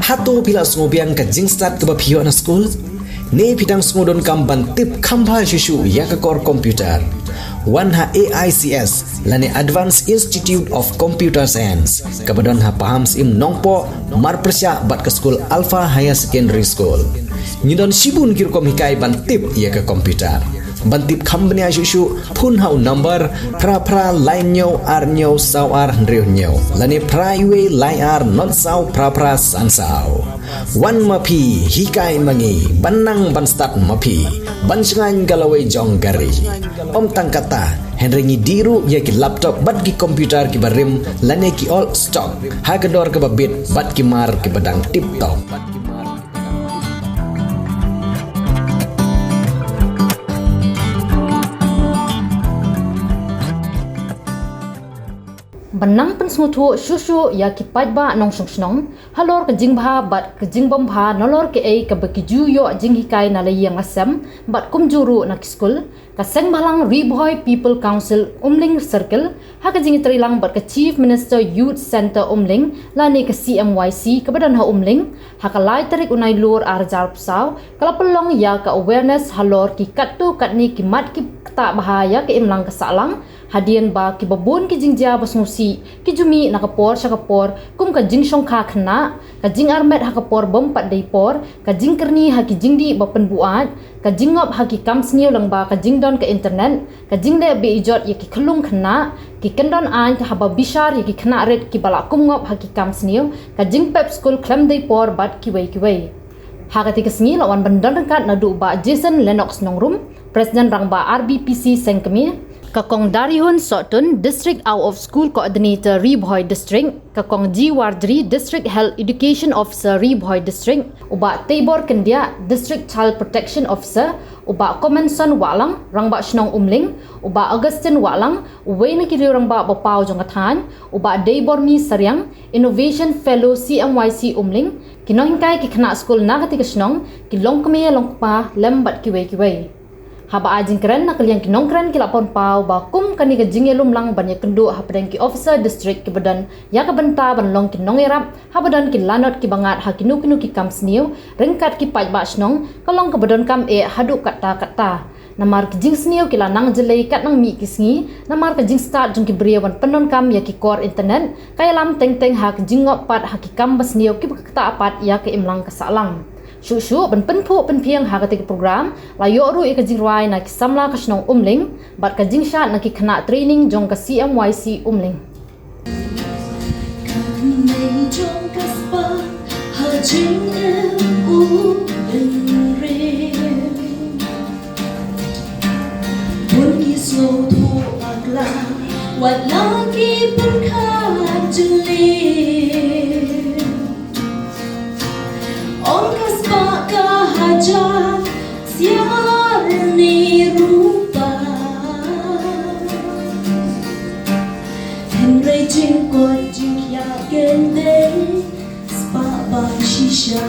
Hato pila sungobiang ka jingstat ke bapio na school. Ne pitang sungudon kam bantip kambha shushu ya ke core computer. One ha AICS lani Advanced Institute of Computer Science. Kabadon ha paham sim nongpo marpersya bat ke school Alpha Higher Secondary School. Nyidon sibun kirkom hikai bantip ya ke computer. Bantip company asyushu pun hau number pra line nyo ar nyo saw ar nriu nyo lani pra iwe line ar not saw pra san saw wan mapi hikai mangi banang ban start mapi ban sengan galawai jong gari om tangkata henry diru ya ki laptop bat ki komputer ki barim lani ki all stock hagador ke babit bat ki mar ki badang tip top. Benang pensmutu susu ya ki pajba nong song halor ke jingbha bat ke jingbom bha nolor ke ei ke bekiju yo jinghikai na yang asam bat kumjuru na school ka seng balang Riboy People Council Umling Circle ha ke jing trilang bat ke Chief Minister Youth Center Umling lani ke CMYC ke badan ha Umling ha ka lai tarik unai lur arjar psau kala pelong ya ka awareness halor ki kattu katni ki mat ki tak bahaya ke imlang ke salang hadian ba ki babun ki jingja basmusi ki jumi nakapor sakapor kum ka jing songkha khna ka jing armet hakapor bom pat dei por ka jing kerni ha ki jingdi bapen buat ka jingop ha ki kam sniu lang ba ka jing don ka internet ka jing le be ijot ye ki khlung khna ki kendon an ka haba bishar ye ki khna ret ki bala kum ngop ha ki kam sniu ka jing pep school klam dei por bat ki wei ha ka ti ka sngi lawan bandan kat na du ba Jason Lennox nongrum Presiden rangba RBPC Sengkemi Kakong Darihun Sotun District Out of School Coordinator Riboy District Kakong G Wardri District Health Education Officer Riboy District Uba Tabor Kendia District Child Protection Officer Uba Comenson Walang Rangba Shnong Umling Uba Augustin Walang Uwe Nakiri Rangba Bapau Jongathan Uba Daybormi Saryang Innovation Fellow CMYC Umling Kinohingkai Kikna School Nagatika Shnong Kilongkame Longpa Lembat Kiwe haba ajing keren nak liang kinong keren kila pon pau ba kum kani ka jingelum lang banyak kendu hapadang ki officer district ki badan ya ka benta ban long kinong erap habadan ki lanot ki bangat ha kinu ki kam sniu rengkat ki paj ba snong kalong ka badan kam e hadu kata namar ki jing sniu ki lanang jelei kat nang mi ki sngi namar ka jing start jung ki briawan penon kam ya ki core internet kaya lam teng ha ki jingop pat ha ki kam basniu ki kata pat ya ke imlang ka salang Shushu ben penpu penpiang ha ketika program layo ru e kajing ruai na kisamla kasnong Umling bat kajing shat na ki kena training jong ka CMYC Umling jong kaspa ha jing pun ki slow to agla wala ki pun kha juli Om kaspa ka haja siar ni rupa Henry jing ko jing ya kende spa ba shisha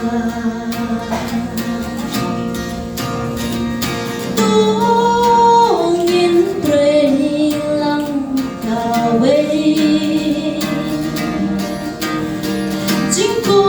Tongin training lang kawe Jing ko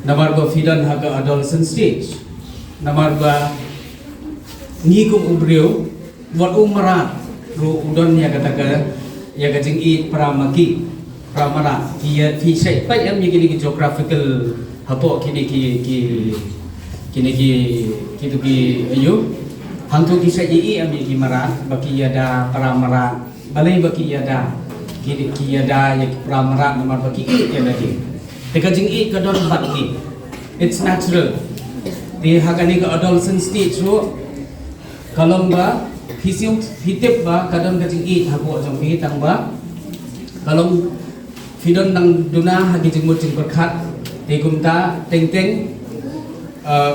Namar go feed on haga adolescent stage. Namar go ni kum ubrio wat umara ru udon ya katakan ya kajing I pramaki pramara ia fi sai pai am ye kini geographical hapo kini tu ki ayu hantu ki sai I am ye mara baki ada pramara balai baki ada ki ada ya pramara nomor baki I ya lagi te kajing I kadon bat ni it's natural di hakani ka adolescent stage ru kalau ba Hisium hitip ba kadang kajing I hapo jong pi tang ba kalau fidon nang duna hagi jing muting berkat te kumta teng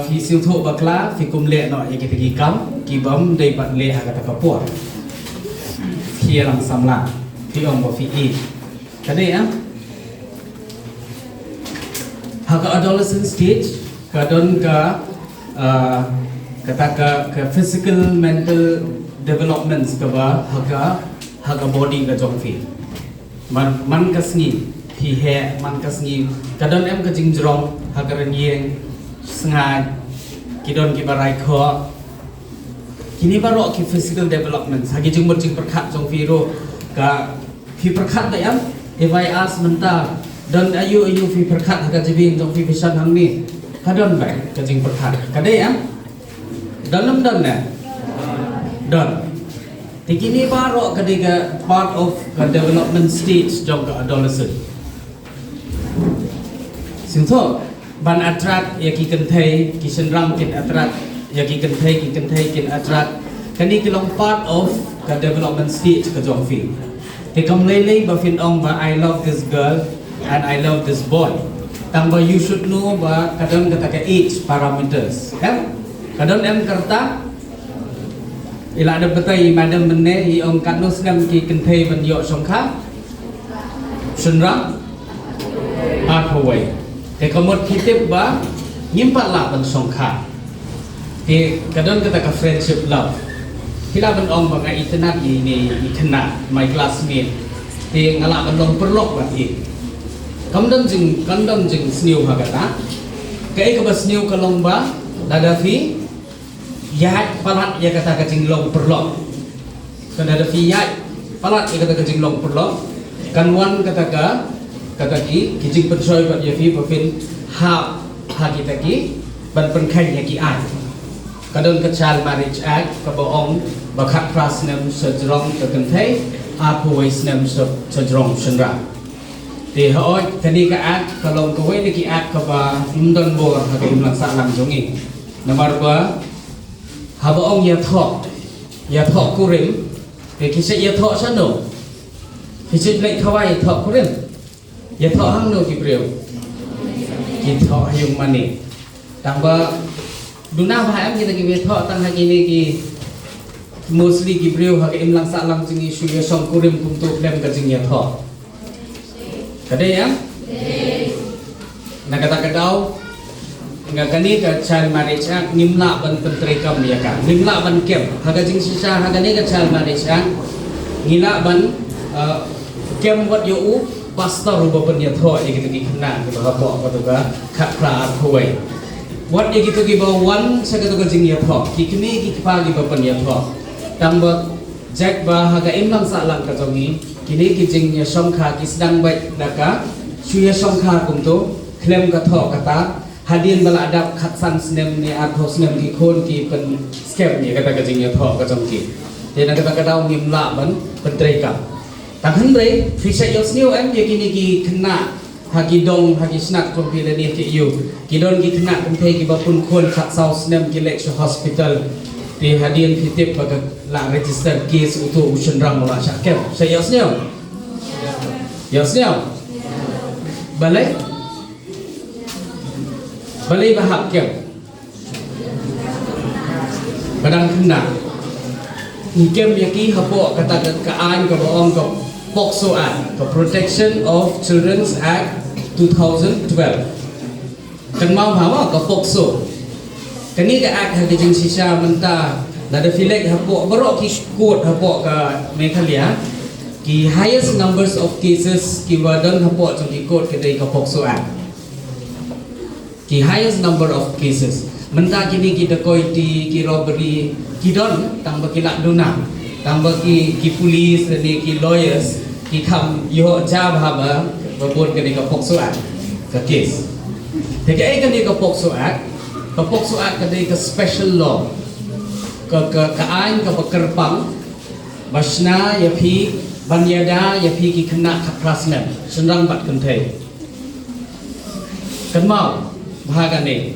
fi siu tho bakla fi kum le no ye ki kam ki bam dei pat le ha kata kapur fi lang samla fi ong ba fi I kade ya haga adolescent stage kadon ka kata ke physical mental developments ka ba haga body ka jong fi man kasni phi he man kasni kadon em ka jing jrong haga renyeng sengai kidon ki barai kho kini baro ki physical developments hagi jing mur jing perkhat jong fi ro ka phi perkhat da yam if I ask menta don ayu fi perkhat haga jibin jong fi vision hang ni kadon ba ka jing perkhat kade ya dalam dan na dan tikini baro kadiga part of the development stage jong ka adolescent singtho ban atrat ya ki kenthai ki senram kin atrat ya ki kenthai kin atrat kani kilong part of the development stage ka jong fi te kam lele ba fin ong ba I love this girl and I love this boy tang ba you should know ba kadon kata ka age parameters kan kadon em karta ila ada betai madam menne I ong kanus nam ki kenthai ban yo songkha senram athawai te kamot kitip ba nyimpat la ban songkha te kadon kata ka friendship love hila ban ong ba ngai tenat ni khana my classmate te ngala ban long perlok ba I kandam jing sniu ha kata kai ka ba sniu ka long ba dada fi yai palat ya kata ka jing long perlok kan dada fi yai palat ya kata ka jing long perlok kan wan kata ki jing pensoi ba ya fi ba fin ha kita ki ban pen khai ya ki ai kadon ka child marriage act ka ba ong ba khat pras nam sajrong ka kan thai a boys nam sajrong senra te hoi kani ka act kalong ka we ki act ka ba imdon bor ha ka imlang sa lam jongi nomor 2 haba ong ya thok kurim te kise ya thok sano kise lek khawai thok kurim ya thok hang no ki breu ki thok yung mani tamba duna ba am kita ki thok tang ha ki ni ki mostly ki breu ha im lang sa lang jingi shu ya song kurim kum tu lem ka jing ya thok kade ya na kata kadau nga kani ka child marriage act nimla ban pentri kam ya ka nimla ban kem haga jing sisa haga ni ka child marriage act ngila ban kem wat yo u pastor ru ban ya tho ye gitu ki khna ki ba bo ko to ka khat pra khoi wat ye gitu ki ba wan sa ka to ka jing ya tho ki kni ki pa ki ba ban ya tho tam ba jack ba haga im lang sa lang ka jongi kini ki jing ya som kha ki sedang bai daka su ya som kha kum to klem ka tho kata hadian bala adab khatsan snem ni atho snem ki khon ki pen scam ni kata kajing ya tho ka jong ki te na kata kadau nimla ban pentrei ka tanghan rei fisha yos new em ye kini ki khna hagi dong hagi snack kom pi ni ki yu ki don ki khna kum thei ki ba pun khon khat sau snem ki lek hospital te hadian fitip ba la register case utu usun ram la syakem sa yos new balai bahap kem badang kena kem yaki hapo kata kaan ka boong ka POCSO Act ka Protection of Children's Act 2012 kan mau hawa ka POCSO kani ka act ha jing sisa menta nada filek hapo baro ki court hapo ka Meghalaya ki highest numbers of cases ki wadan hapo jong ki court ka dei ka POCSO Act the highest number of cases Mentah kini kita koiti, ki robbery, ki don, tang bagi lak duna, tang bagi ki polis, ki lawyers, ki kam yo jab haba, babon kini ka Pokso Act, ka case. Jadi kini ka Pokso Act kini ka special law, ka ain ka bakerpang, basna ya pi banyada ya pi ki kena kaplasmen, senrang bat kentai. Kenmau bahagan ni.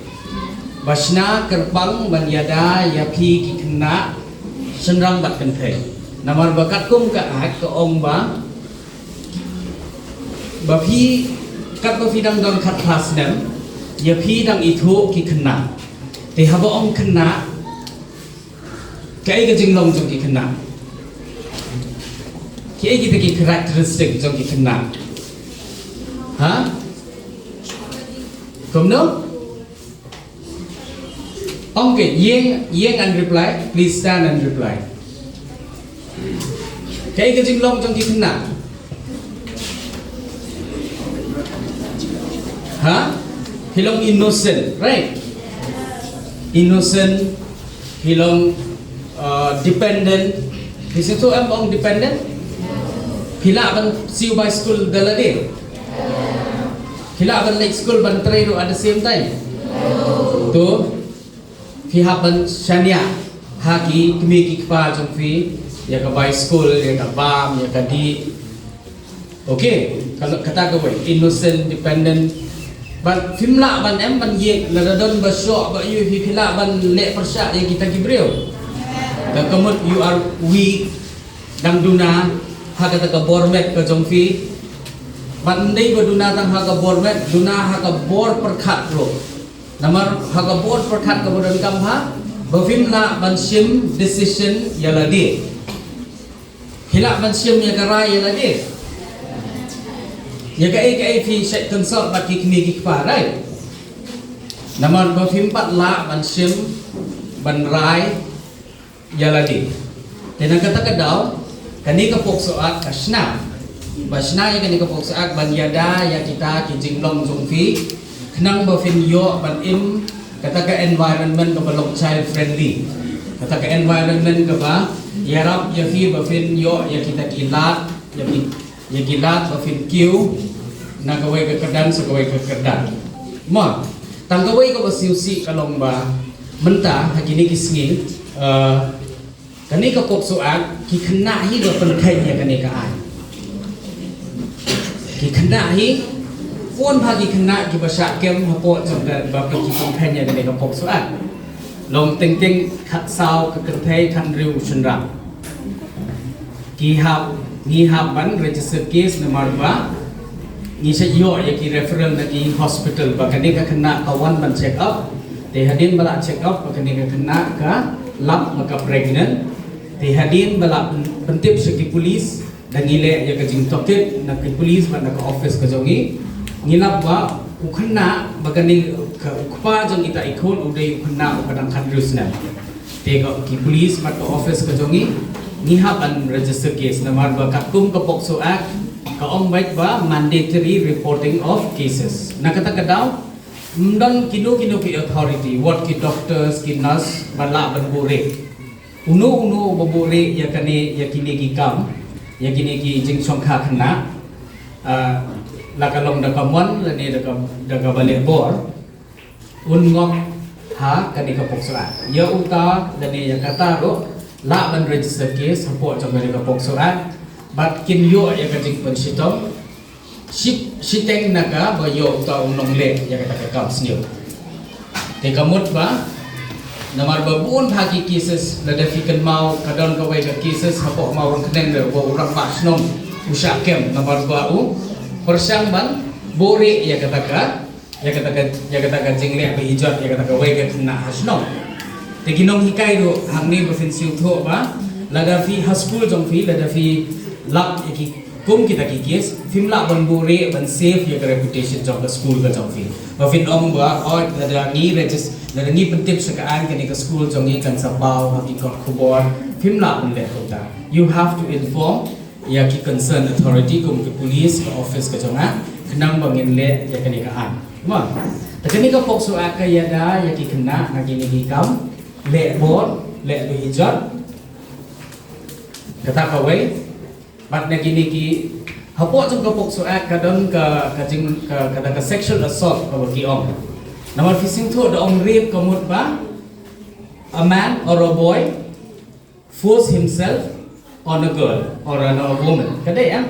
Basna kerpang banyada ya pi ki kena senrang bat kentai. Namar bakat kum ka ak ke ong ba pi kat ba dang don kat plasnem ya pi dang itu ki kena. Te haba ong kena kai ka jinglong jong ki kena. Ki kita ki karakteristik jong ki kena. Ha? Kum no? Okay, Yeng and reply. Please stand and reply. Kaya ka jinglong jong ki kena. Ha? Hilong innocent, right? Innocent, hilong dependent. Di situ ang dependent. Hila ban siu by school dalade. Hila ban like school ban try at the same time. Tu Fihapan Shania Haki Kmiki Kpa Jomfi Yaka by school Yaka Bam Yaka di. Okay, kalau kata kau innocent, dependent. Ban fimla ban ban ye ladon basok ba you fimla ban le persyak yang kita kibreu. Dan kemudian you are weak dang duna haka ka bormet ka Jomfi. Ban ndai ba duna tang haka bormet duna haka bor perkhat ro. Namar haga board perkat kemudian kamha bafimla bansim decision yaladi hilak bansim ya karai yaladi ya kai fi set consult baki kini kpa right namar bafim pat la bansim banrai yaladi dan kata kadau kani ka Pokso Act kasna basna ya kani ka Pokso Act banyada ya kita kijinglong jongfi kenang bafin yo ban im kata ka environment ka balong child friendly kata ka environment ka ba yarap ya fi bafin yo ya kita kilat ya kilat bafin kiu na kawai ka kedan sa kawai ka kedan ma tang kawai ka basiusi kalong ba menta hagini kisngi kani ka Pokso Act ki kena hi do penkai ya kani ka ai ki kena hi pun bagi kena ki basak kem hapot sampai bapa ki kompanya dari ka Pokso Act long ting khat sao ka kentai kan riu senra ki hab ban register case nomor ba ni sa yo ya ki referral na ki hospital ba kani ka kena kawan ban check up te hadin bala check up ba kani ka kena ka lap maka pregnant te hadin bala pentip sa ki police dan ngile ya ka jing tokit na ki police ba na ka office ka jongi ngilap ba ukena bagani kpa jong ita ikon uday ukena ukadang kadrus na tega ki police mat office ka jongi ngihap an register case namar ba kakum ka Pokso Act ka ong bait ba mandatory reporting of cases nakata kadaw mdon kino ki authority what ki doctors ki nurse bala ban bore uno babore ya kani ya kini ki kam ya kini ki jing songkha khana lakalong dakamon lani daga balik bor ngok ha kani ka Pokso Act ya uta lani ya kata ro la ban register case support jong ka Pokso Act bat kin yo ya ka jing pensitong siteng naga ba yo uta unong le ya kata ka kam sniu te kamut ba namar babun hagi cases lada fikan mau kadon ka wai ka cases hapo mau kenen de bo urang pasnom usakem namar ba persang ban bore ya katakan jingle ba hijat ya katakan wai ka kena hasno te ginong hikai do hangni bafin siu tho ba lada fi haskul jong fi lada fi lap ki kum kita ki kes fimla ban bore ban safe ya reputation jong ka school ka jong fi bafin ong ba oi lada ni pentip sa kaan kani ka school jong ni kan sabaw hagi kon khubor fimla ban le kota you have to inform ya ki concern authority kum ke police ke office ke jonga kenang bangin le ya kani ka an ma Kini ka pok soal kaya da ya ki kena na kini ki kam le bon le hijab kata kawai bat na kini ki hapo jung ka pok soal kadon ka jing ka sexual assault ka ki om namal fishing to da om rape kamut ba a man or a boy force himself on a girl or on a woman kada ya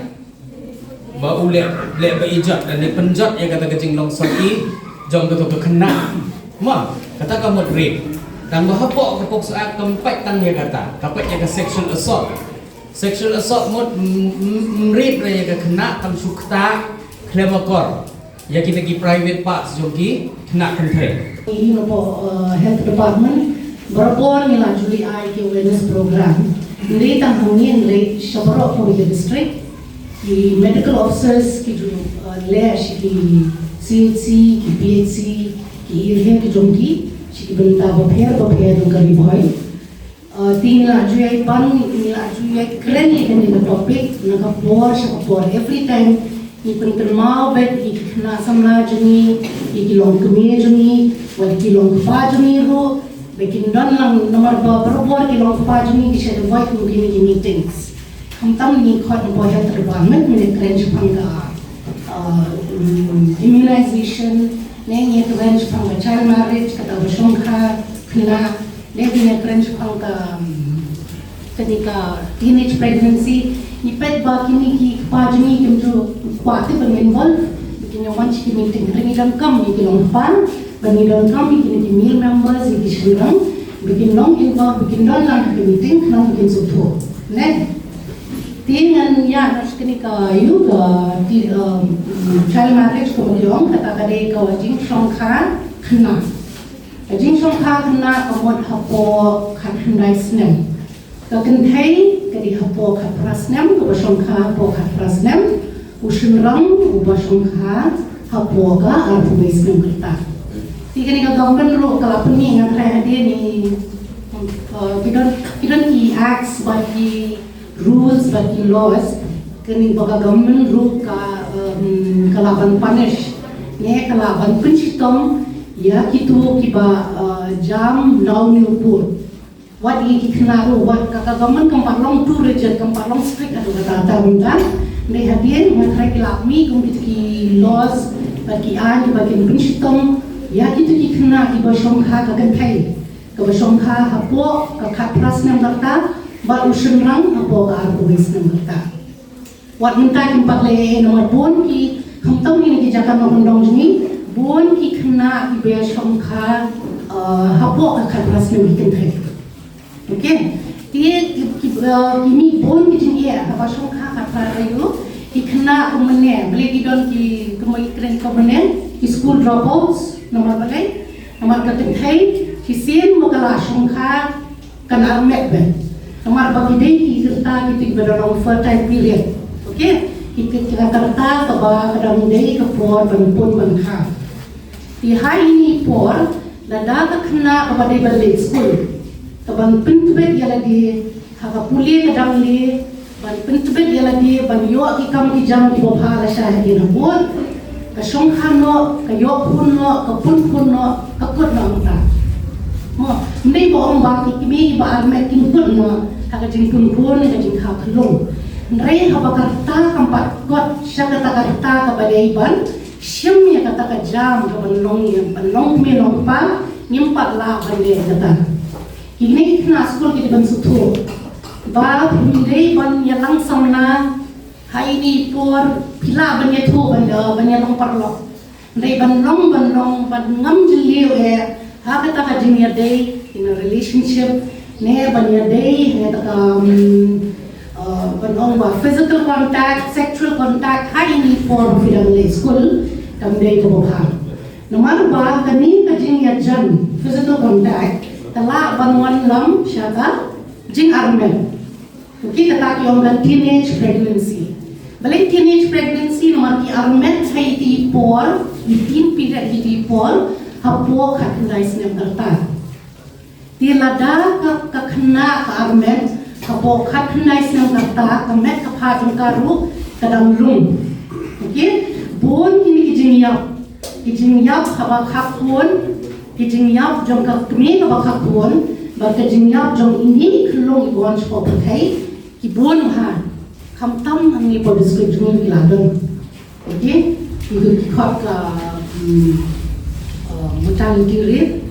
ba ule le ba hijab dan ni penjat ya kata kecing long soki jom tu kena ma kata kamu rape dan bahapok kapok soal tempat tang ya kata kapok ya ke sexual assault mod rape ya ke kena tam sukta klemakor ya kita ki private parts jogi kena kentre ini po health department berapor nila Julie I ke awareness program dari tanghungin dari Shabaro for the district the medical officers ki jo le ki CHC ki PHC ki irhe ki jongki ki benta bapher dong kali boy tin la juai pan ni la juai kren ni kan ni topic na ka por every time ni pen mau bet ki na samla juni ki long kemi juni wal ki long pa juni ro bekin don lang nomor ba por ki long pa juni ki share boy ku ki meetings kam tam ni khot boy health department ni kren chpanga immunization, neng yet range from a child marriage, kata bershongkha, kena, neng range from ketika teenage pregnancy, ipet ba kini ki pajni kimtu kuati bang involve, bikin yang wanci ki meeting, ringi dan kam ni kilong pan, bang dan kam bikin ki meal members, ki shirang, bikin long involve, bikin don lang ki meeting, long bikin sutu, neng. Tingan ya harus kini kayu child marriage ko beliong kata kade ka jing songkha kena kamot hapo khandai snem ka kenthai kadi hapo khaprasnem ko songkha hapo khaprasnem usunrang ko songkha hapo ka arbu snem kita tikani ka government ro kala puni ngatrai hade ni kidon ki acts bagi rules bagi laws kini baga government rule ka kalaban punish ne kalaban pencitom ya kitu kiba jam law ni upur what ye kiknaru what ka government kamparlong tu region kamparlong strict adu kata undang ne hadien matrai kilapmi kum ki laws bagi an bagi pencitom ya kitu kikna kiba shongkha ka gantai ka shongkha hapo ka khatras nam darta baru senang apa arbu bisnes mereka. Wat minta kimpak le nomor bon ki kamtau ni jakan nomor ni bon ki kena ki biaya songkha hapo akan rasmi bikin tadi. Oke, dia kini bon ki jenis apa songkha kata rayu ki kena umene beli kidon ki kemoi keren komponen ki school dropouts nomor balai nomor ketentai ki sen mokala songkha kan armet ben. Nomor bagi dia kita berdalam fertile period, okay? Kita kerta kebawah kadang dia kepor pun bangka. Di hari ini por, lada kena kepada balik school. Keban pintu bed dia lagi, haka pulih kadang dia, ban pintu bed dia lagi, ban yo ikam kijam di bawah lasah dia nabut. Kasongkhan no, kayo pun no, kapun pun no, kakut no kita. Mo, ni bohong baki kimi ba armet kimpun no. Kaka jingkun pun kaka jingkau kelung. Nrai haba karta kampat kot syaka karta kepada iban. Syam ya kata kajam ke benong yang benong menong pa nyempat lah bende kata. Kini kena sekolah kita bensutu. Ba hindai ban yang langsung na hai ni por pila banya tu banya long perlo. Nrai benong ban ngam jeliu ha kata kajing ya day in a relationship. Ne banya day ne taka benong ba physical contact, sexual contact hai ni for bidang le school kam day ko bahang. Nomor ba kani kajing ya jan physical contact tala banwan lam syaka jing armen. Okey kata ki orang teenage pregnancy. Balik teenage pregnancy nomor ki armen hai ti por itin period ti por hapo khatnai snem karta. Di lada ka kena ka armen kapo khatnai snem karta kamet ka pha jung karu kadang lung. Okey bon kini ki jingya kijing yap haba khakun kijing yap jong ka kmi haba khakun ba kijing yap jong ini klong iwan chpo pakai ki bon ha kham tam angi po description ki ladon okay itu ki khot ka mutal diri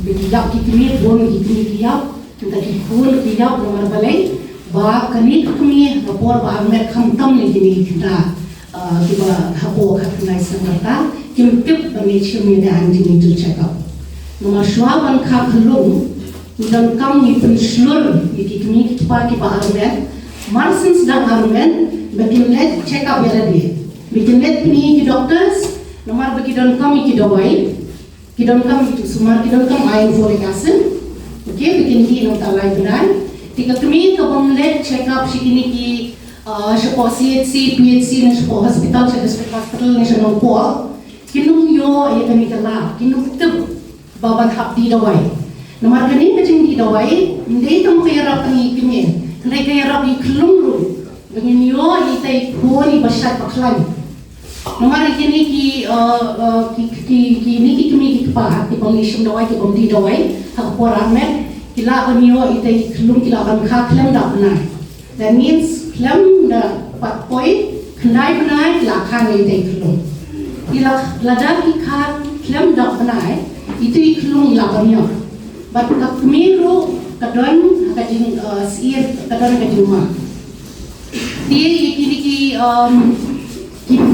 bagi yap ki kmi bon ki kmi ki yap kita ki kun ki yap nomor balai ba kani kmi rapor ba mer kham tam ni kini kita kiba hapo khatnai sanata kim tip bani chimi da anti need to check up nomor shwa ban kha khlung dan kam ni penslur iki kini kita ki ba armen marsins dan armen bakin let check up ya dia bikin let ni ki doctors nomor bagi dan kam ki dawai ki dan kam itu sumar ki dan kam iron folic acid okay bikin ki no talai beran tika kami ka bang let check up shikini ki siapa CHC, PHC na siapa hospital, sa district hospital na siya nung po, kinung yo ay kami kala, kinung tib baban hap di dawai. Namar kani kacing di dawai, hindi ito makayarap ang ikimin, hindi kayarap iklong ro, ganyan yo ay tay po ni basyat paklan. Namar kini ki kami kikpa, ki panglisyon dawai, ki pang di dawai, hakapor amet, kila yo ay tay iklong kila kan kaklam da panay. That means klem da pat poi knai banai la khan ei dei klung ila lada ki khan klem da banai itu klung la banyo but ka kmiru kadon ka jing sier kadon ka juma dia ikini ki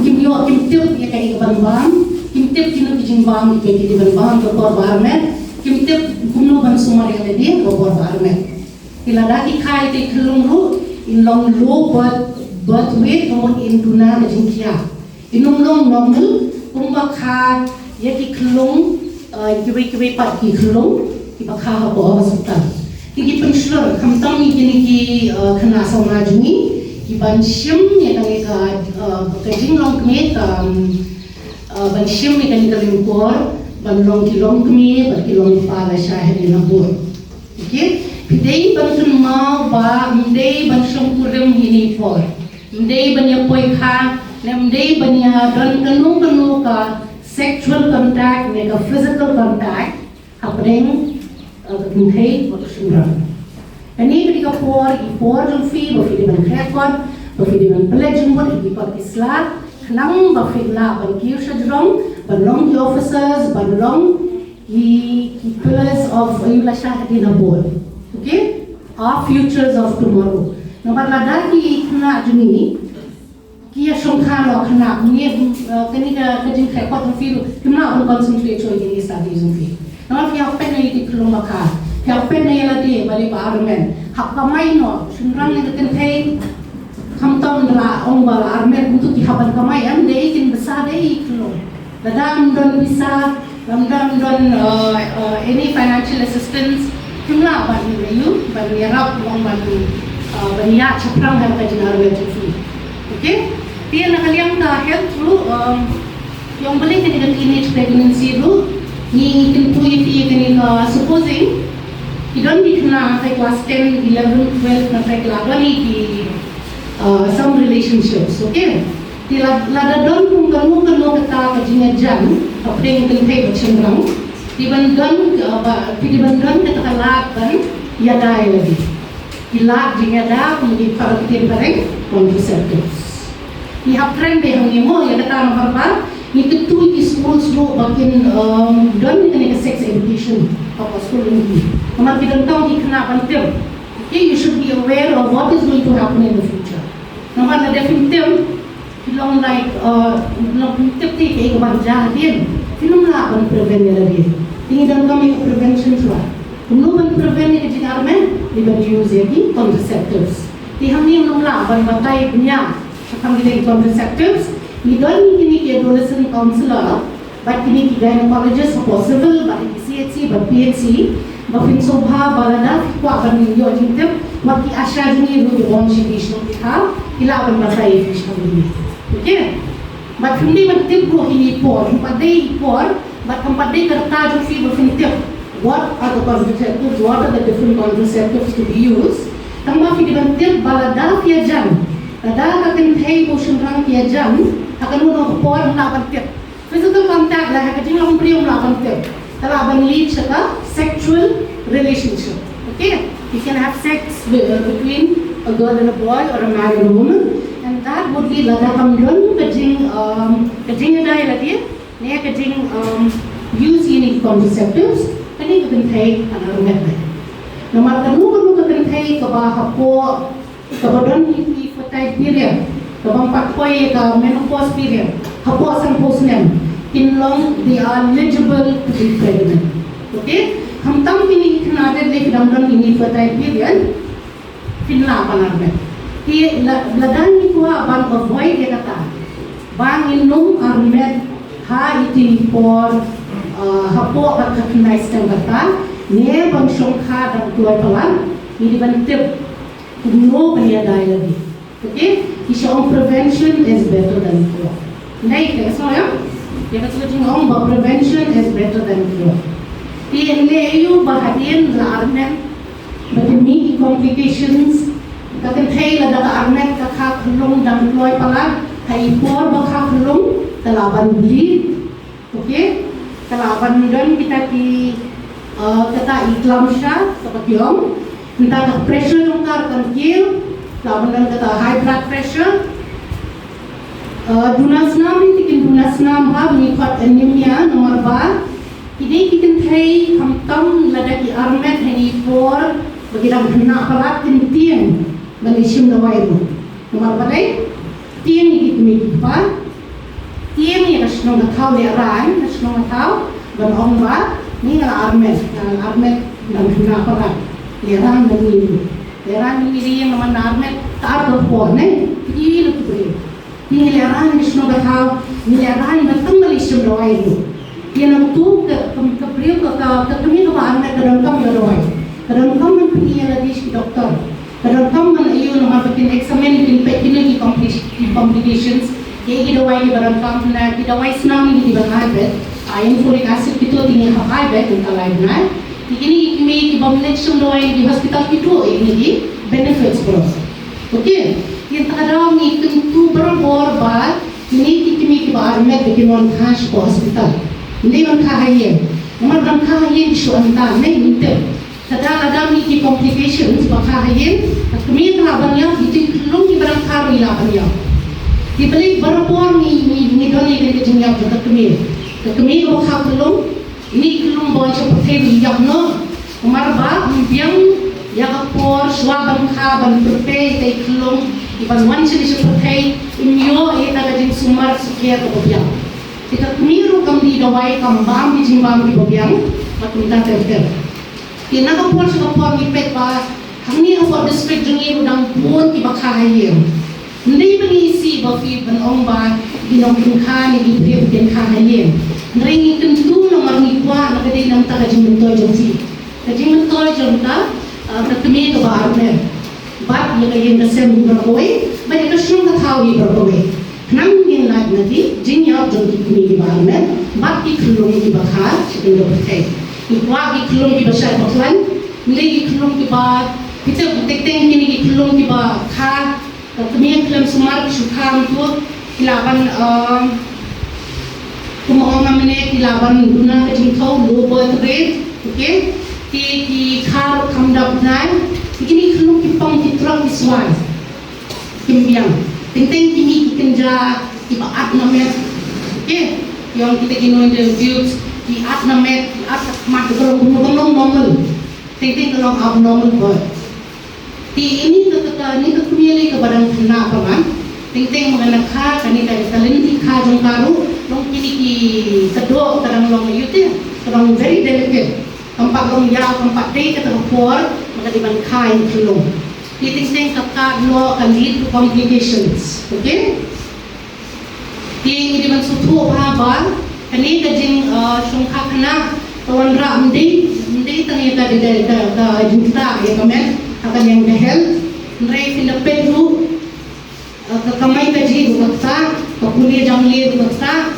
kim yo kim tip ya kai ban bang kim tip kinu ki jing bang ki ki ban bang ko bor barmet kim tip kumno ban sumar ya dia ko bor barmet ila da ki khai te klung ru in long low birth weight namun in tuna na jingkia inung long normal kumba kha yaki klung kibai pat ki klung ki bakha ha bo hospital ki penslur kham tam ni ki khana sama jungi ki ban shim ya ka jing long kme ka ban shim ni ka lingkor ban long kme ban ki long pa la shahri na bor okay Pidei bantu mau ba, mendei bantu kurem hini por, mendei banyak poika, mendei banyak dan kanu ka sexual contact, nega physical contact, happening kentei waktu syndrome. Ini ketika por julfi, bafidi ban krekon, bafidi ban pelajun buat ikut Islam, kenang bafidla ban kiu syndrome, ban long the officers, ban long the pillars of ayulah syahadi nabur. Okay, our futures of tomorrow. Nomor lagi kena juni, kia songkha lo kena ni kini kajing kekot filu kena pun concentrate on ini studies filu. Nomor kia apa ni di kelong bakar, kia apa ni yang lagi balik parlimen. Hak kamai no, sunrang yang ketentai, kamtom la ong bala armen untuk dihaban kamai, am dei kin besar dei kelong. Ladam don bisa, ladam don any financial assistance. Jumlah bani layu, bani Arab, bani ya ceprang dan kajian Arab itu. Okay, dia nak kalian dah health dulu, yang boleh dengan teenage pregnancy dulu, ni tentu ini kena supposing, kita ni kena kelas 10, 11, 12 kena kelas lagi di some relationships, okay? Di lada don pun kamu kata kajian jam, apa yang tentu bercenderang. Dibandang katakan lapan ya dai lagi hilak jingga da kemudian kalau kita bareng contraceptives ni hapren be hang mo ya kata nomor ba ni tentu di school bagian don ni sex education apa school ini nomor kita tahu di kena penting okay you should be aware of what is going to happen in the future nomor na definitive long like tip ke kebarjah dia film lah prevent lagi ini dalam kami prevention juga. Kemudian prevent ni kejian armen, kita use lagi contraceptives. Di kami yang nolak berbagai punya, kami lagi contraceptives. Ni dan ini kita adolescent counselor, but ini kita gynecologist, possible, but ini CHC, but PHC, but sobha balada, kuat bani yo jintip, mati asya juni ru on shidishno kita, ila berbagai fishno ini. Okay? But hindi mentip ru ini por, padai por. But company kerta jo fi berfintip what are the contraceptives, what are the different contraceptives to be used. Tamba fi dibantir balada fi jam. Kada akan thai motion rang fi jam akan uno por na bantir. physical contact lah kajing long prium laban te laban lead chaka sexual relationship. Okay, you can have sex between a girl and a boy or a man and a woman, and that would be lada kamdon kajing dai lagi ne kajing use unique contraceptives kani ka thai ana met nomor kanu ka thai ka ba hapo ka badon ni fertile period ka bang pakpoi ka menopause period hapo sang postnem in long they are eligible to be pregnant. Okay, हम तम भी नहीं खनादे लेकिन हम लोग नहीं fertile period फिनला बना रहे ये लदान ni kuha bang avoid dia kata bang inum armet ha iti por hapo at nice tang kata ne bang songkha dan tuai pelan ini ban tip no peniadai lagi. Okay, isong prevention is better than cure. Naik ke so ya dia kata jengong bah prevention is better than cure. Di NLU bahagian la armet bagi complications katen thai la da armet ka kha khulung dang loi pala thai por ba kha khulung talaban bleed. Okay, talaban don kita ki kata iklam sha seperti om kita ka pressure dong kar kan kill laban don kata high blood pressure dunasnam ni tikin dunasnam ha ni khat anemia nomor 2 ini kita thai हम तम लड़ा की armet है por bagi dah kena pelat tiang Malaysian dawai itu nomor balai tiang ni kita mikir apa tiang ni rasno ngatau le ran rasno ngatau ban ong ba ni ngal armet dah kena pelat le ran ni yang nama armet tak ada por ne ini lu tu ni le ran rasno ngatau ni le ran ni tang Malaysian dawai itu yang tu ke priu ke kami ke armet kadang kam ya dawai kadang kam man pergi lagi si doktor kadang kam man ayu nama bikin examen bikin pekini ki complications ye ki dawai ki kadang kam na ki dawai senam ni di bahai bet iron folic acid itu tinggi bahai bet untuk lain na ini ki bomlection dawai di hospital itu ini di benefits bro. Okay, yang kadang ni tentu berbor bal ini ki armet bikin on cash ke hospital ini orang kahayem, nomor orang kahayem isu anta, ni minta. Kadang ada ni complications bahayem, kami telah banyak itu belum di barang karu ilah banyak. Dibeli berapor ni doni kan kejengnya kita kami bahkan belum ini belum boleh seperti yang no, nomor ba yang kapor suaban kaban berpe tay belum iban wanci seperti imyo ita kajeng sumar sekian kebiang. Kita miru kami dawai kambang di jimbang di bagian matunta terker. Kita kapor sekapor ipet ba kami kapor district jengi udang pun di bakahayem. Hindi mengisi bafi benong ba binong kingkan di priya bikin kahayem. Neringi tentu nomor nikwa nakadai nang ta kajing mentoy jengsi. Kajing mentoy jengta kami ke ba armet. Bat yang kayeng kesem berkoi, banyak kesyung ketahui berkoi. Nang yang lain nanti, jinyap jom kini di barnet, bak iklung di bakar, sebelum berkai. Ikwa iklung di besar baklan, nilai iklung di bak, kita tekeng kini iklung di bakar, kami iklung semar kesukaan tu, kilaban kumaongan menek kilaban guna kejengkau low birth rate, okay? Ki kar kamdap nai, kini iklung kipang kitrang kiswai, kimbiang. Tentang kini kerja di at namet, okay? Yang kita kini interviews di at namet, di at mat kalau normal, tentang kalau abnormal boy. Di ini ketika ini kekuniali kepada kena apa kan? Tentang mengenai kah, kini dari kalian di kah jongkaru, long kini ki kedua kadang long yute, kadang very delicate. Tempat long yau, tempat day kita keluar, maka di mana kah itu long. Titik-titik kakak lo akan lead to complications, okay? Ting di mana suatu apa? Kini kajing sungkak kena kawan ram di ternyata di juta ya kamen akan yang dehel. Mereka tidak perlu kekamai kaji bukta, kemudian jamli bukta,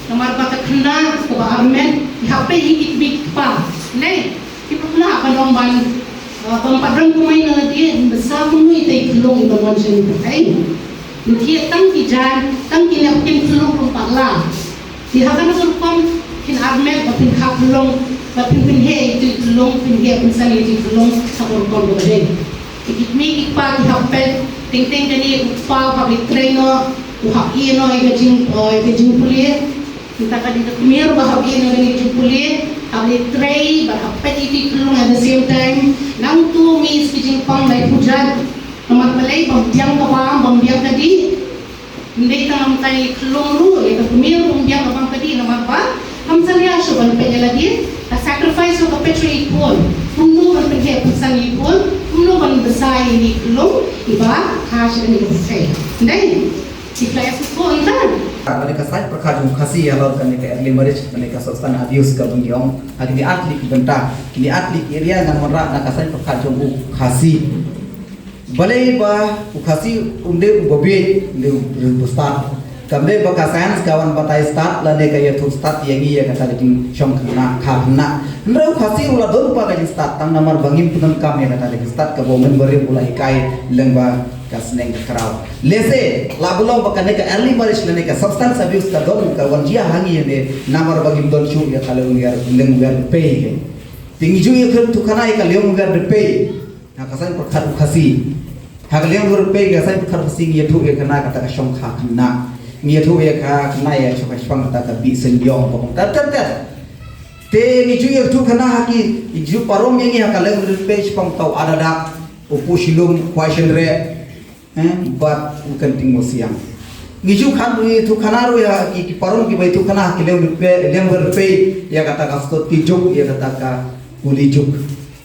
kamar pakai kena kebarmen, HP hikit bikpa, nih kita pernah apa lomban Pempadang pemain nanti besar pun itu belum berlawan seni berkain. Nanti tang kijan, tang kini akan belum 4 lah. Di hakan sulkom kin armet ba pin haklong ba pin he itu long pin he pin sali itu long sakor kon bode. Ikmi ikpa ki hapel ting kani upa public trainer uhak ino igajing pulie kita kadi kemir bahab ino igajing pulie public tray bahapet itu long at the same time nang tu mi speaking pang lai pujan nomor pelai pembiang kapang pembiang tadi hindi tang tay long ru ya kemir pembiang kapang tadi nomor apa हम सलिया शुभन पे लगी a sacrifice of a petri equal umno ban pe pusan equal umno ban besai ni long iba khas ni besai ndai iklas ko antar mereka sai perkhajung khasi ya laut kan early marriage mereka substan abuse ka bungyong agi di atli benta kini atli area ngan mara na kasai perkhajung khasi balai ba khasi unde gobe de bustar kamde baka science kawan batai start la ne kaya thu start yangi ya kata lekin shong khana khana ndreu khasi ula don pa ka start tang namar bangim punan kam ya kata lekin start ka bomen bari ulai kai lengba kasneng karau lese labulong baka ne ka early marriage ne ka substance abuse ka don ka wanjia hangi ne namar bangim don chu ya kala ungar lengwer pe ke tingi ju ya khur thu khana ka leong gar pe na kasan perkhat khasi hak leong gar pe ka sai perkhat khasi ya thu ya kana kata ka shong khana ngia thu ya ka nai ya choka spang ta ka bi sen biong bong ta te ni ju ya thu kana ha ki ju parom yang ya ka leng pe spang tau ada dak upu silum question re but bukan ting siang ni ju khan ni thu kana ro ya ki parom ki bai thu kana ki leng pe ya kata ka sto ti juk ya kata ka uli juk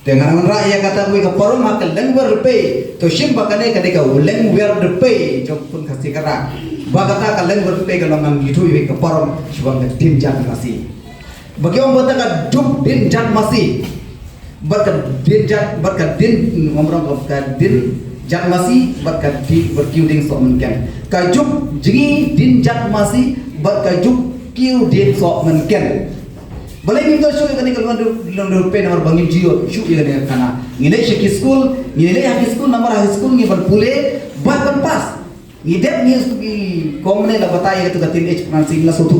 dengan ra ya kata ka parom ha ka leng pe to shim ba ka ne ka de ka leng pe jok pun khasi kara bagata ka leng berpe ka longan gitu iwe ka parom shubang ka din jat masih bagi orang bata ka duk din jat masih barka din ngomrong ka din jat masih barka di berkiuding sok mungkin ka juk jingi din jat masih barka juk kiu din sok mungkin boleh minta show kan ka longan pe nomor bangim jio shu ya ne kana ngine shiki school nomor high school ngi bar pule ban pas Idep ni komne la bataya tu katin h pronouncing la sotu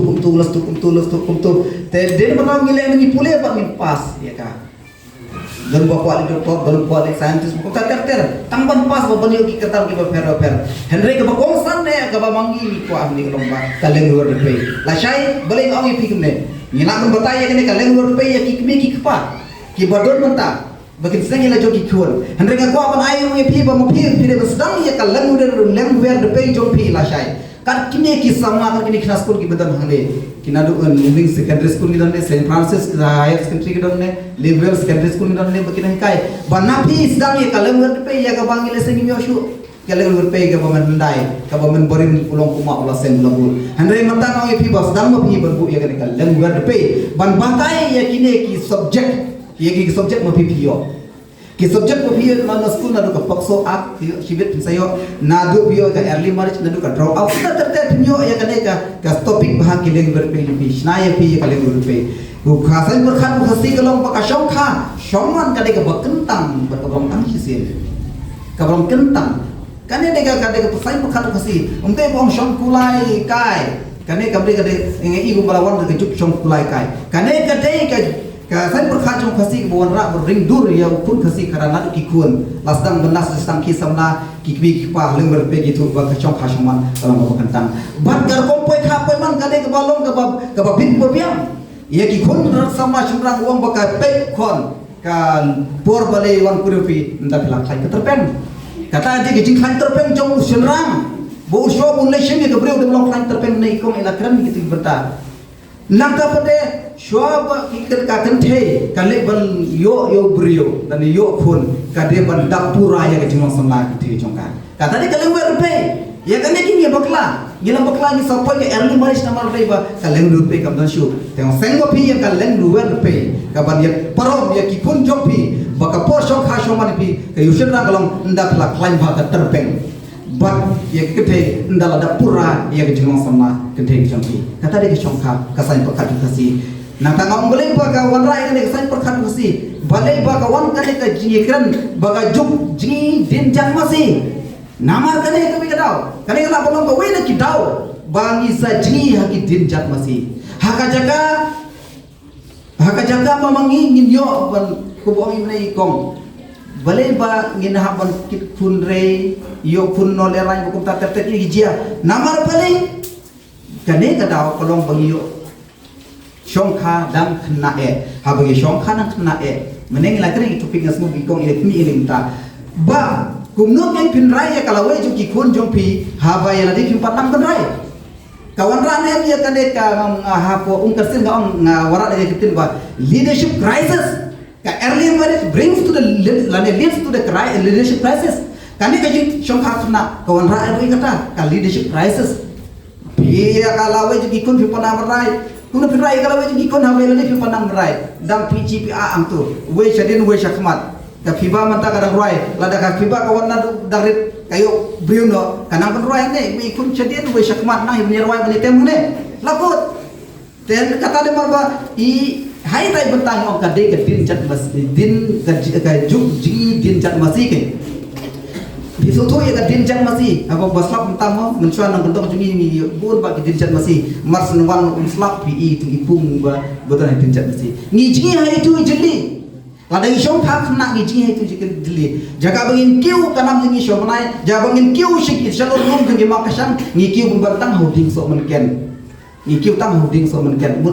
kumtu te den banam ngile ni pule ba min pas ya ka dan ba kwali doktor dan kwali scientist ko ta ter tamban pas ba bani ki katar ki ba fer henry ka ba kongsan ne ka ba mangi ni ko amni lomba kaleng luar pe la shai bale ngi pikne ni na kan bataya ne kaleng luar pe ya ki me ki pa ki badon manta bakin sengi la joki kuan henry ka ko apan ayu ngi pi ba mo pi de basdang ya kaleng luar de pe jom pi la shai kan kini ki sama kan kini class school ki badan hale kinadu moving secondary school ni donne St Francis higher secondary ki donne liberal secondary school ni donne bakin kai banna pi sedang ya kaleng luar de pe ya ka bangile sengi mi oshu kaleng luar pe ka ba men ndai ka ba men borin ulong kuma ula sen labu henry mata ngi pi ba sedang mo pi berbu ya kan kaleng luar de pe ban batai ya kini ki subject ये की सब्जेक्ट में भी कि सब्जेक्ट में भी ना स्कूल ना दुका पक्सो आप शिबिर पिसायो ना दु बियो का early marriage ना दुका drop out ना terते पियो या कने का टॉपिक भाग के लेंगे बर पे भी स्नाय पे ये कलेंगे बर पे वो खासन पर खान हसी कलम पका शौक खा शौमान कने का बकंतang berkebrom tang hisin kabrom kentang kane dega kade ka pasai पर खान हसी umte bong shong kulai kai kane kabri kade ngai ibu balawan ke juk shong kulai kai kane kade ka saya berkacung kasih bawan rak bering dur ya pun kasih karena tu kikuan lasdang benas sedang kisamna kikbi kipah leng berpe gitu bak kacung kasuman dalam bawa kentang bat gar kompoi kapoi man kade ke balong ke babin berbiam ya kikun sama semrang uang bak pe kon kan por bale wan kurupi ndak bilang khai keterpen kata aja gijing khai terpen jong semrang bo usho bun leshem ke breu de long khai terpen nei kom elakran gitu berta nang kapade shwab ikat ka kenthe kale ban yo brio dan yo khun kade ban dapura ya ke jino samla kiti jongka kata ni kale werpe ya kane kini bakla bakla ni sapai ke early marriage namar dei ba kale rupe kam dan shu teng sengo pi ya kale werpe ka ban ya parom ya ki kun jopi baka por shok ha shoman pi ke yushra galong ndak la klaim ba ka terpeng bat ya kete ndala dapura ya ke jino samla kente jongki kata de ke shongka kasain pakat kasi na tangong boleh baga wan rai ne kasain pakat kasi balai baga wan kane ka jikran baga juk ji din jan masi namar kane ka bi kadau kane ka bolong ka we na ki dau bangi sajni haki din jat masih haka jaga mamangi nginyo ban kubongi menai kong bale ba nginahaban kit kun re yo kun no lerai bukum ta tertek hijia namar bale kane kadaw kolong bangiyo shongkha dang khna habagi shongkha nang khna meneng lakri topik ngasmu bikong ini ta ba kumno kai pinrai kalawe jo ki kun jompi haba ya ladi pimpat nam penrai kawan rane ya kane ka hapo kersin ga wara de kitin ba leadership crisis ka early marriage brings to the leads to the leadership crisis kane ka jing shongkha khna kawan ra ai kata ka leadership crisis biya kalawe jo ki kun pimpat nam rai kuna pinrai kalawe jo ki kun haba ya ladi pimpat nam rai dam PGPA ang tu we shadin we shakmat kafiba mata kadang roy lada kafiba kawan na darit kayo briuno kanang pun roy ne mi kun chadien we shakmat na ibni roy bani tem ne lakut ten kata de marba I hai tai bentang ong kade ke din chat mas din ka juk ji din chat masih ke bisu tu ya ka din chat masih apa baslap mentamo mencuan nang bentuk jungi mi bun ba ke din chat masih mars nwan slap pi tu ipung ba botan din chat masih ngi ji hai tu jeli lada isong khak na gi ji itu jikin dili jaga bangin kiu kanam jingi shomnai jaga bangin kiu shik shalor rum gi makashan ngi kiu bantang holding so menken ngi kiu tang holding so menken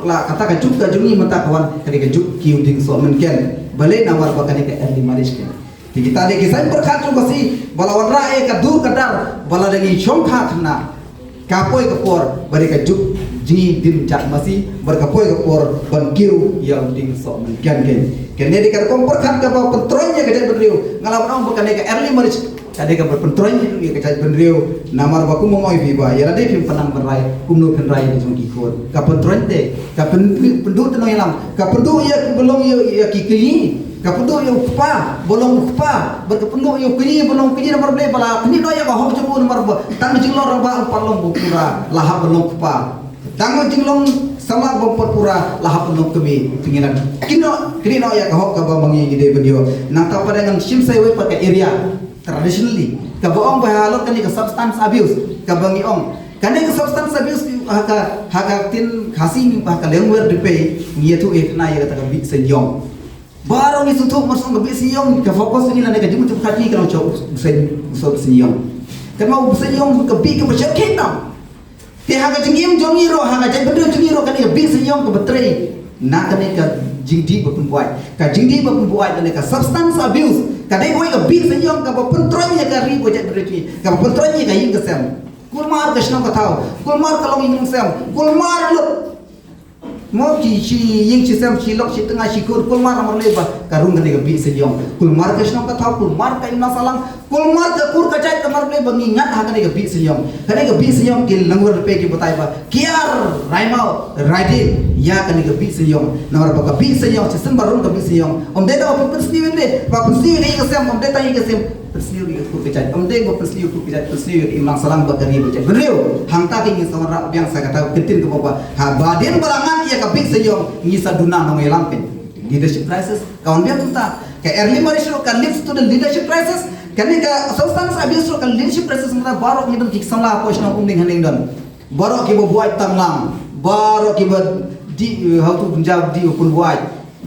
la kata ka juk ka jungi mata kawan kali ka juk kiu ding so menken bale nawar ba kali ka early marriage ken kita de kisan berkat ko si balawan rae ka dur kadar bala de isong khak na kapoi ka por bari ka juk ji din cak masih berkapoi kapor ban kiu yang ding sok mungkin kene dikar kompor kan ka pentronya ka benriu ngalawan bukan ka early marriage kade ka pentronya ka benriu namar baku mongoi viva ya rade pim panang berai kumno penrai di jong kikor ka pentrointe ka pendut no yalam ka pendu ya belum ya kikini ka pendu ya ukpa belum ukpa berkependu ya kini belum kini nomor ble bala kini no ya ka hok jemu nomor tan jinglor ba palong bukura lahap belum ukpa tango jinglong sama bompot pura lahap penuh kami pinginan kino ya kahok ka bamangi gede bendio nang ta padangan sim sai we pakai area traditionally ka boong bahalot kani ka substance abuse ka bangi ong kani ka substance abuse haka tin khasi ni ba ka lengwer depe ngietu ekna ya kata bi senyong barong itu tu masuk bi senyong ka fokus ni la ka jimu tu khati ka chau senyong kan mau senyong ka bi ka bacak kita te haga jingim jongiro haga jai bener jongiro kan ya bis yong ke betrei na kan ka jingdi bapun buai ka jingdi bapun buai kan ka substance abuse ka dai boy ka bis yong ka bapun tronya ka ri bojak bereti ka bapun tronya ka ying kesem kulmar ka shno ka thau kulmar ka long ying sem kulmar lo mo ki chi ying chi sem chi lok chi tengah chi kur kulmar amar leba ka rung kan ka bis yong kulmar ka shno ka thau kulmar ka ina salang kulmar ka kur ka jai kamar le bangingat ha kan ka bis yong kan ka bis yong ki langwar pe ki batai ba kiar raimau riding ya kan ka bis yong nawar ba ka bis yong sen barun ka bis yong om de da pa persni wende pa persni ni ka sem om de ta ka sem persni ri ku ka jai om de go persni ku ka jai persni ri imang salang ba kari ba jai benriu hangta ki ni samara biang sa kata ketin ko ba ha baden barangan ya ka bis yong ni saduna no ngelang pen leadership crisis kawan dia tunta ka early marriage kan leads to the leadership crisis kani ka substance abuse kan leadership crisis mara barok ni dun kiksamla ko shna umding haning don barok ki bo buat tamlang barok ki di how to punjab di ukun buat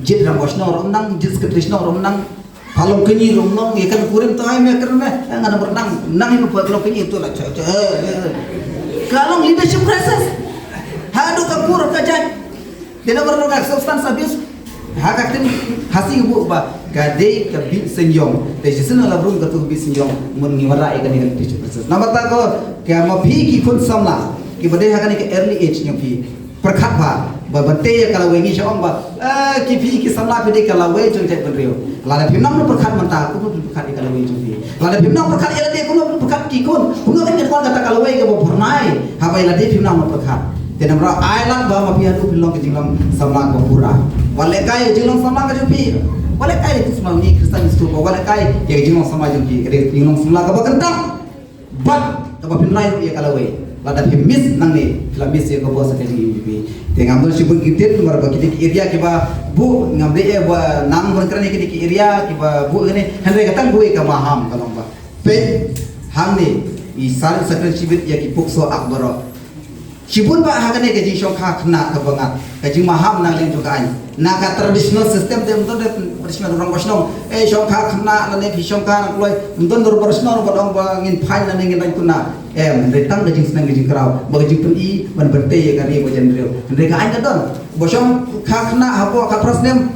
jit ram bosna rom nang jit krishna rom nang palong kini rom nang ye kan kurim tai me karna ngana bernang nang ni palong kini itu la cha kalong leadership crisis hadu ka pur ka jai dena barno ka substance abuse haka tin hasi bu ba gade ka bi senyong te jisna la brum ka tu bi senyong mun ni wara e ka ni leadership crisis namata ko ka ma phi ki khun samla ki bade haka ni ka early age ni phi perkhat ba bante ya kalau wengi syong ba ki phi ki samla phi de kalau we jong jai benrio la phi nam no perkhat manta ku perkhat kalau we jong phi la phi nam perkhat ya de ku no perkhat ki kun ku no kan kata kalau we ke bo bernai ha ba la de phi nam no perkhat te namra island ba ma phi adu phi long ki jinglam samla ko pura wale kai jinglam samla ka jong phi wale kai tu semua ni Kristen itu wale kai ya jinglam sama jong phi kare jinglam samla ka ba kentang bat ka ba phi nai ya kalau we lada phi miss nang ni la miss ya ko bo sa ka jing phi te ngamdol sibun kitit mar ba kiti area ki ba bu ngamde e ba nang ban krani ki area ki ba bu ne hanre katang bu e ka maham kalong ba pe ham ni i sal sakran cibit ya ki pukso akbaro cibun ba hagane ke jing shongkha khna ka bangat ke jing maham nang leng juga ai na ka traditional system dem ton de traditional rong basno shongkha khna na ne phi shongkha na loi ton dor basno ba dong ba ngin phai na ngin dang kuna retang ke jing senang ke jing krau ba jing pun i ban berte ya ka ri bo jen reu re ka ai ka don bo shong kha khna hapo ka prasnem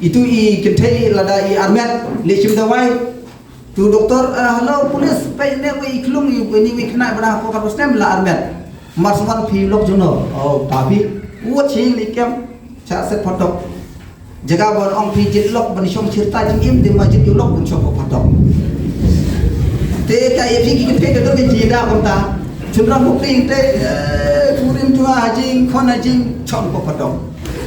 itu i kentei lada i armet lechim dawai tu doktor hello polis pai ne wi klung ni wi kena bana ko ka prostem la armet marsman phi lok juno oh papi wo ching ni kem cha set photo jaga bon ong phi jit lok ban shom chirta jing im de majid yu lok bun shom ko photo te ka ye phi ki kente ka ke jida kon ta chundra mukti te purim tua jing khona jing chom ko photo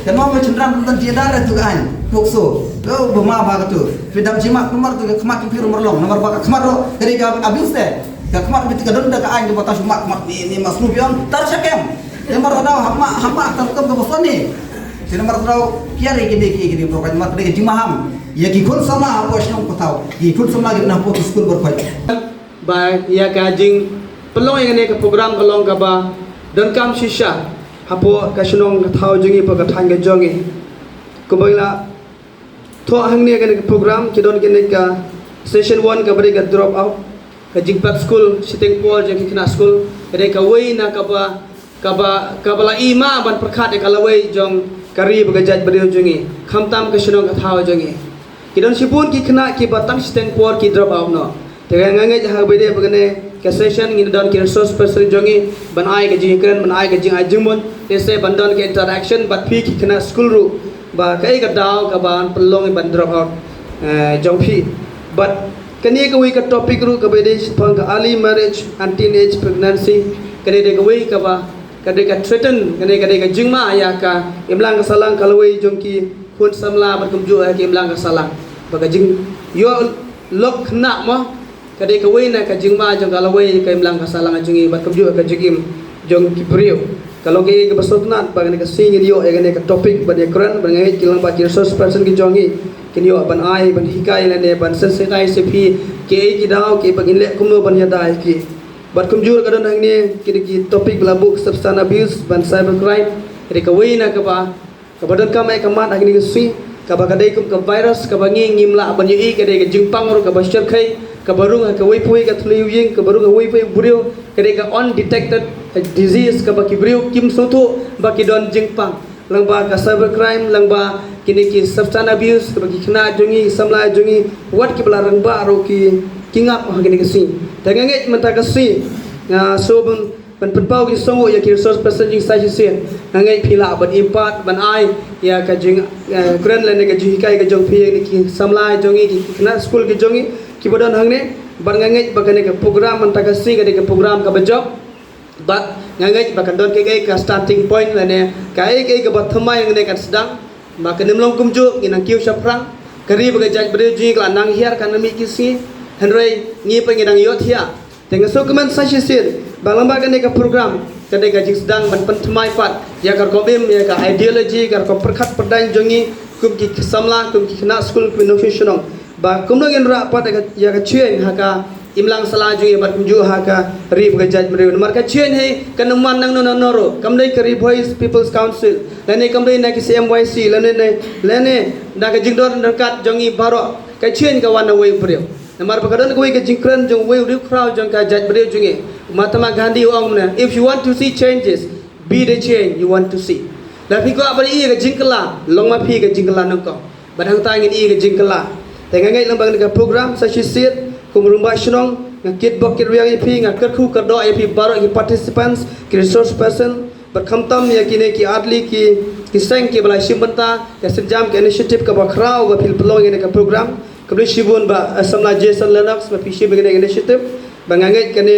dan mau chundra kon jida ra tu kan pukso oh bama ba tu fidam jimak nomor tu kemak ki nomor long nomor ba kemak ro dari ka abis te ka kemak bi ka donda ka ai di batas mak mak ni masnu biang tar sakem nomor ada hama tar kam ka bosoni si nomor tau kiare ki program mak de jimaham ya ki kun sama apa shnong ko tau ki kun sama gi na po school ber pai ba ya ka jing pelong yang ne ka program kalong ka ba dan kam shisha hapo ka shnong ka thau jingi pa ka thang ga jongi ko bangla to hang ne ka program ki don ke ka session 1 ka bari ka drop out ka jingpat school sitting pol je ki kena school re ka wei na ka ba ima ban prakhat ka lawei jong kari ba jaj bari jongi khamtam ka shnong ka thau jongi ki don sipun ki kena ki batang sitting pol ki drop out no te ngange ja ba de bagane ka session ngi don ki resource person jongi ban ai ka jing kren ban ai ka jing ai jingmon te se ban don ki interaction bat phi ki kena school ru ba kai ka daw ka ban pelong ban drop out jong phi but kani ka wi ka topic ru ka be de pang ka early marriage and teenage pregnancy kani de ka wi ka ba ka de ka threaten kani ka de ka jingma ya ka imlang ka salang ka lawai jong ki khun samla ban kum ju ka imlang ka salang ba ka jing yo lok na mo ka de ka wi na ka jingma jong ka lawai ka imlang ka salang jungi ba kum ju ka jigim jong ki priyo kalau ke ke basotnat ba ka sing yo e ka topic ba de kran ba ngai kilang ba ki resource person ki jongi kinyo ban ai ban hikai la ne ban sensitize se phi ke ki daw ke bagin le kumno ban ya dai ki bat kum jur kadon hang ne ki topic la book substance abuse ban cyber crime ri ka wei na ka ba ka badan ka mai ka mat hang ni ki sui ka ba ka dai kum ka virus ka ba ngi ngim la ban yi ka dai ka jingpang ro ka ba shir khai ka barung ka wei pui ka thlu ying ka barung ka wei pui burio ka dai ka undetected disease ka ba ki brio kim soto ba ki don jingpang lang ba ka cyber crime lang ba kini ki substance abuse bagi kena jongi samla jongi wat ki belarang ba ro ki kingap kini ki si tangange menta ka si so ban pau ki songo ya ki resource person jing sai si ngangai phila ban ipat ban ai ya ka jing grand lane ka jing kai ka jong phi ki samla jongi ki kena school ki jongi ki bodon hangne ban ngangai bagane ka program menta ka si ka program ka job but ngangai bakan don ke ka starting point lane kai ka bathmai ngne ka sedang maka nemlong kumju nginang kiu saprang kari bagai jaj beri ji kala nang hiar kan mi kisi henrei ngi penginang yot hia tengah so kemen sasisir balamba kan ka program kadai ka sedang ban penthmai pat ya kar kobim ya ka ideology kar ko perkhat perdan jongi kum ki samla kum ki na school ku no shonong ba kumno ngin ra pat ya ka chuen ha ka imlang salah jongi bat kumju ha ka ri bagai jaj beri mar ka chuen he kan man nang no noro kamdai kari voice people's council lane kamdai na ki CMYC lane na ka jingdor dekat jongi baro ka chuen ka wana wei brio namar pakadon ko ka jingkran jong wei ri crowd jong ka jaj brio jongi Mahatma Gandhi ong na if you want to see changes be the change you want to see la phi ko abari ka jingkala long ma phi ka jingkala nang ko badang ta ngin ka jingkala tengangai lambang ka program sa sisir kumrumba shnong ngakit bokit riang phi ngakar khu ka do phi baro ki participants ki resource person berkamtam ya kini ki adli ki seng ki balai simbanta ya sejam ki initiative ka bakrau ba pil pelong ini ka program kabri shibun ba samla jason lennox ba pisi begini initiative bangangai kene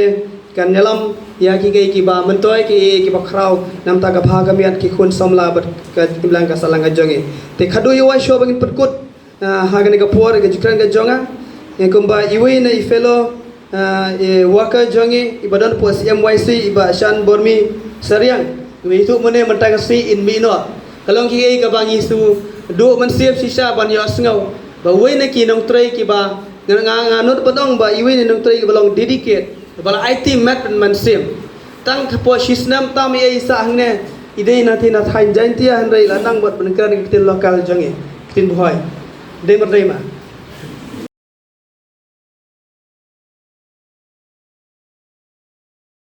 kan nyalam ya ki ba mentoy ki bakrau nam ta ka bhagamiat ki khun samla ba ka iblang ka salanga jongi te khadu yuwa show bangin perkut hagane ka por ka jikran ka jonga yang kumba iwi na fellow worker jongi ibadan pos MYC iba shan bormi sariang itu mana mentang si in mino kalau ki ka bang isu do man siap sisa ban yo sngau ba we na ki nong trai ki ba nganut padong ba iwi nong trai ki balong dedicate bala IT mat pen man sim tang khapo shisnam tam ye isa hangne idei na thi na thain jain tia han rei la nang bot pen kan kitin lokal jange kitin bhoi dei ma